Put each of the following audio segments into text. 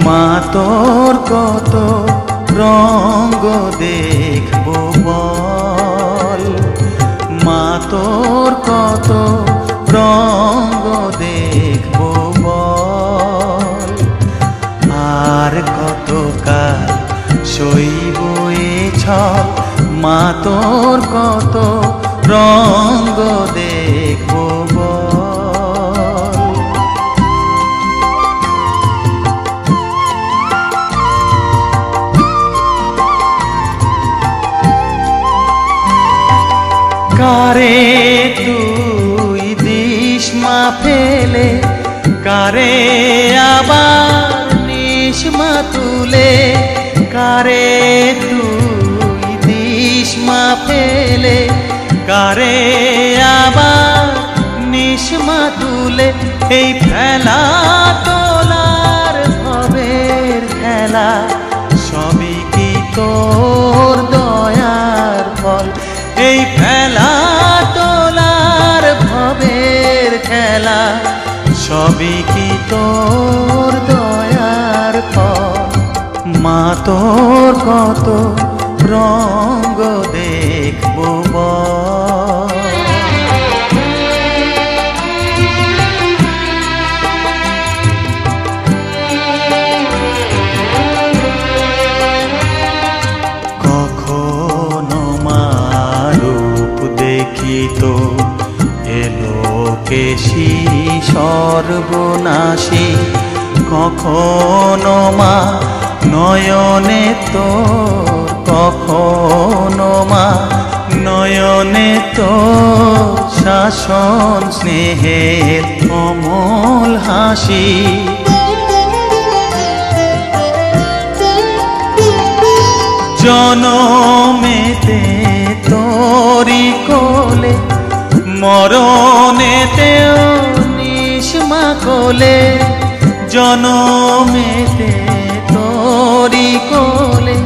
মা তোর কত রঙ্গ দেখবো বল, মা তোর কত রঙ্গ দেখবো বল, আর কতকাল সইব এ ছল, মা তোর কত রঙ্গ দেখবো বল। কারে তুই দিস মা ফেলে, কারে আবার নিস মা তুলে, কারে তুই দিস মা ফেলে, কারে আবার নিস মা তুলে। এই ফেলা তোলার ভবের খেলা, সবই কি তোর দয়ার ফল। এই ফেলা তোলার ভবের খেলা, সবই কি তোর দয়ার ফল। মা তোর কত রঙ্গ দেখবো বল। কখনো মা রূপ দেখিত এলোকেশী সর্বনাশী, কখনো মা নয়নে তোর, কখনো মা নয়নে তোর শাসন স্নেহের অমল হাসি। জনমেতে তোরি কোলে, মরণেতেও নিস মা কোলে। জনমেতে তোরি কোলে,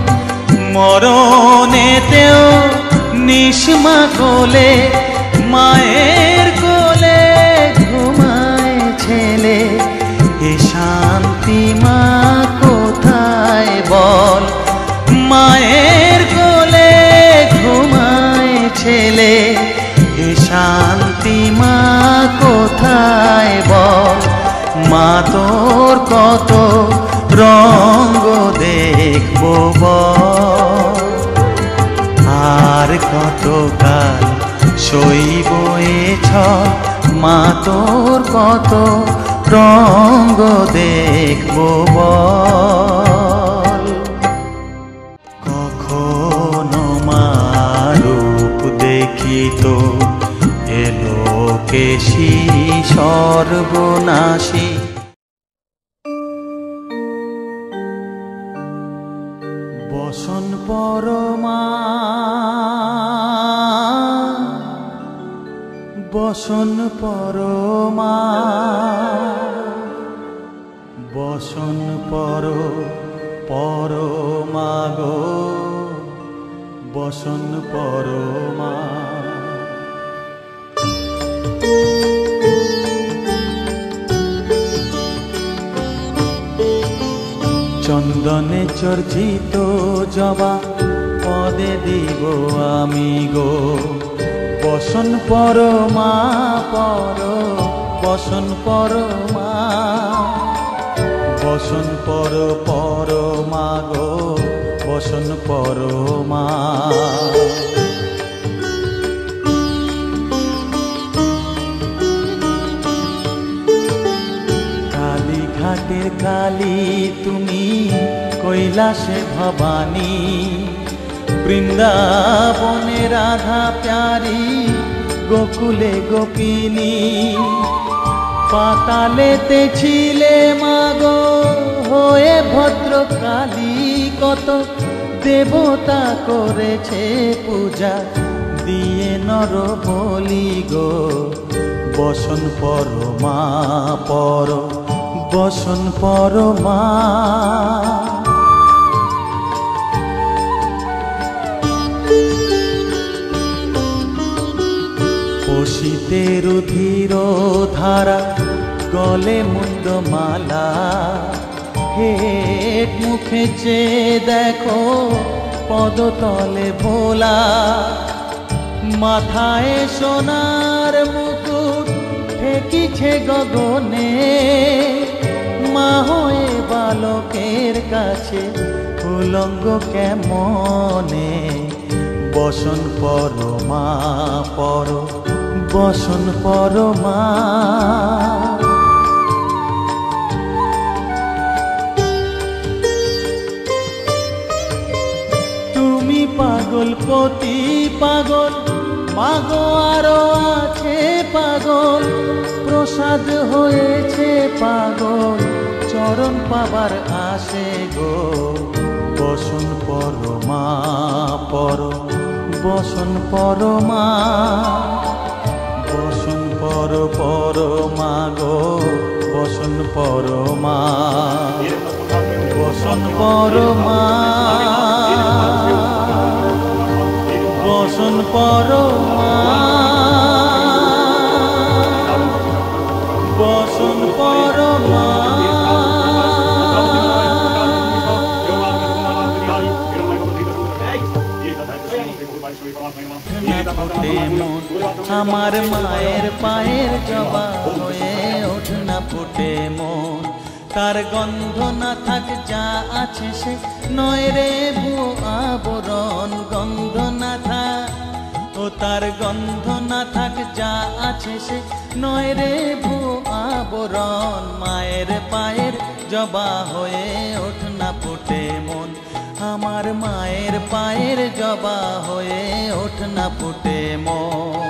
মরণেতেও নিস মা কোলে। মায়ের কোলে ঘুমায় ছেলে, এ শান্তি মা কোথায় বল। মায়ের কোলে ঘুমায় ছেলে, এ শান্তি মা কোথায় বল। মা তোর কত রঙ্গ দেখবো বল, আর কতকাল সইব এ ছল। মা তোর কত রঙ্গ দেখবো বল। কখনো মা রূপ দেখিত এলোকেশী সর্বনাশী। বসন পরমা, বসন পরমা, বসন পরমা গো, বসন পরমা। চন্দনে চর্চিত জবা পদে দিব আমি গো, বসন পরমা বসন পরমা, বসন পরমা গো, বসন পরমা। কালীঘাটের কালী তুমি, কৈলাসে ভবানী, বৃন্দাবনে রাধা প্যারি, গোকুলে গোপিনী। পাতালেতে ছিলে মাগো হয়ে ভদ্রকালী, কত দেবতা করেছে পূজা দিয়ে নর বলি গো। বসন পরমা বসন পরমা। পশিতে রুধির ধারা, গলে মুন্ডমালা, হেট মুখে চেয়ে দেখো পদতলে ভোলা, মাথায় সোনার মুকুট ঠেকিছে গগনে, মা হয়ে বালকের কাছে উলঙ্গ কেমনে। বসন পর মা পর, বসন পর মা। তুমি পাগল পতি পাগল, মাগো আরো আছে পাগল, প্রসাদ হয়েছে পাগল, চরণ পাবার আসে গো। বসন পর মা পর, বসন পর মা। বসন পর পর মা গো, বসন পর মা। বসন পর মা, বসন পর মা। বসন পর মা। আমার মায়ের পায়ের জবা হয়ে ওঠ না ফুটে মন, তার গন্ধ না থাক যা আছে সে নয় রে ভুয়ো আবরণ। গন্ধ না থাক ও তার গন্ধ না থাক যা আছে সে নয় রে ভুয়ো আবরণ। মায়ের পায়ের জবা হয়ে ওঠ না ফুটে মন, আমার মায়ের পায়ের জবা হয়ে ওঠ না ফুটে মন।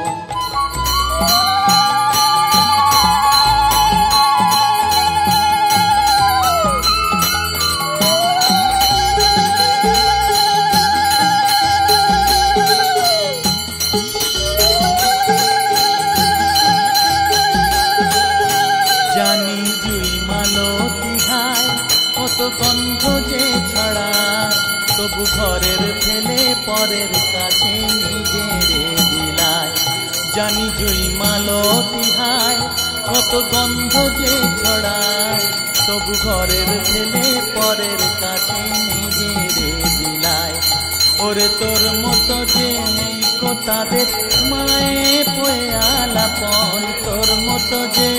জানি জুই মালতী হায় কত গন্ধ যে ছড়ায়, তবু ঘরের ফেলে পরের কাছে নিজেরে বিলায়। জানি জুই মালতী হায় কত গন্ধ যে ছড়ায়, তবু ঘরের ফেলে পরের কাছে নিজেরে বিলায়। ওরে তোর মতো যে নেই কো তাদের মায়ে পয়ে আলাপন, তোর মতো যে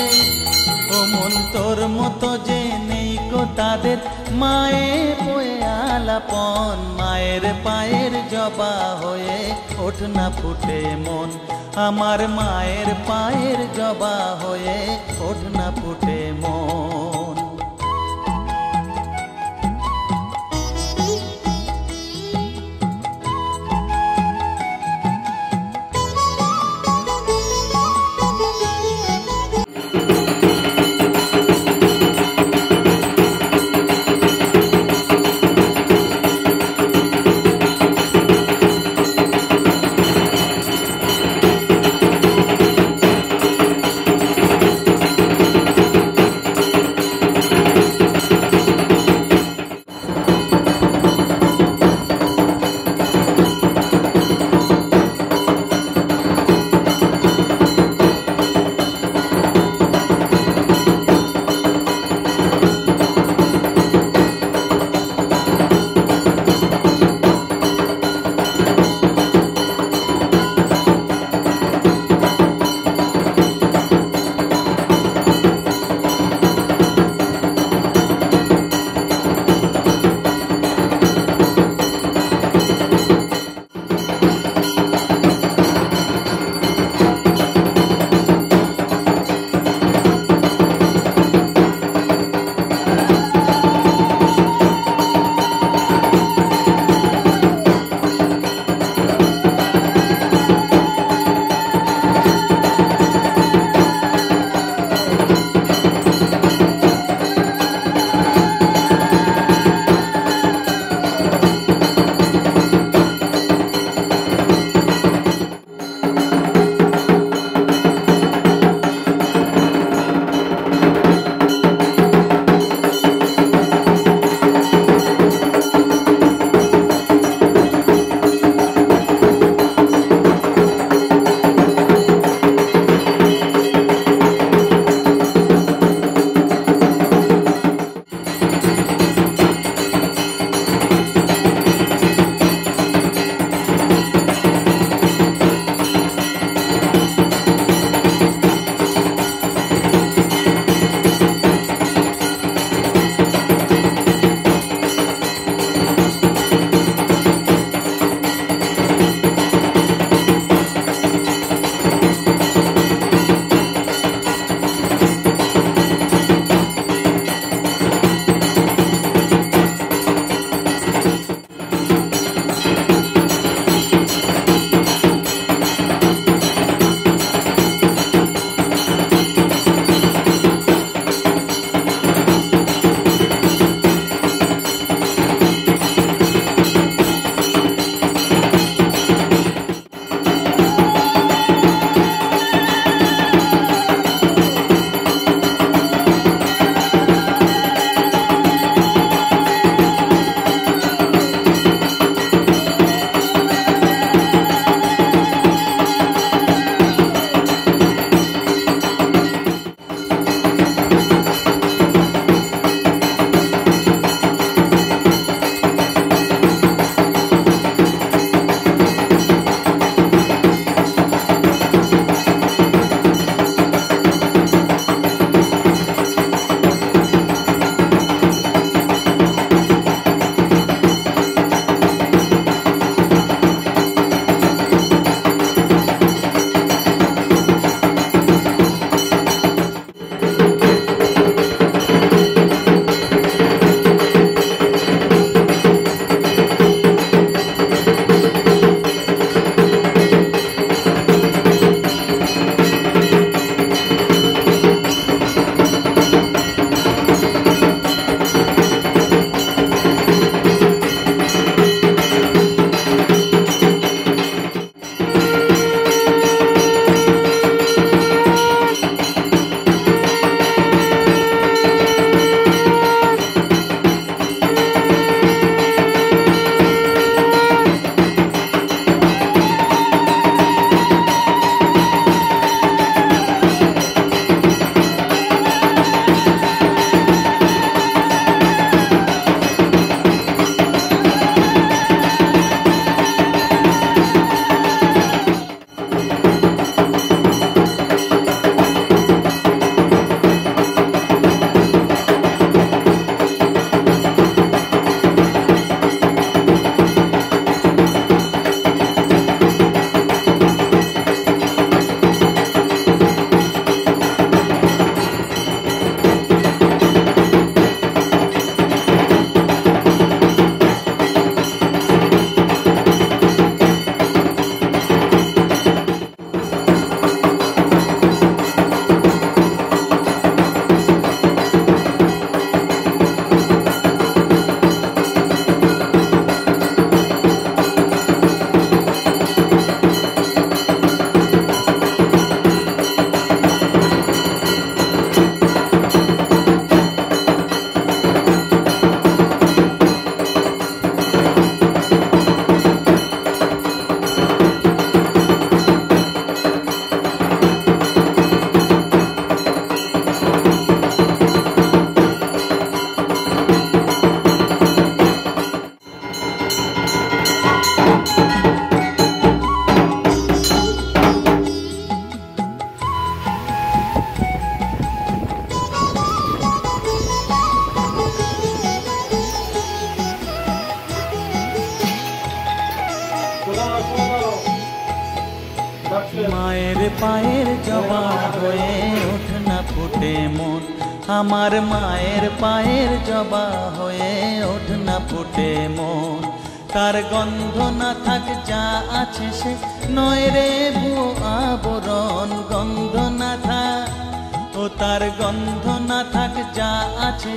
ও মন তোর মতো যে নেই কো তাদের মায়ে পয়ে আলাপন। মায়ের পায়ের জবা হয়ে ওঠ না ফুটে মন, আমার মায়ের পায়ের জবা হয়ে ওঠ না ফুটে মন। মায়ের পায়ের জবা হয়ে ওঠ না ফুটে মন, আমার মায়ের পায়ের জবা হয়ে ওঠ না ফুটে মন। তার গন্ধ না থাক যা আছে সে নয় রে ভুয়ো আবরণ, গন্ধ না থাক ও তার গন্ধ না থাক যা আছে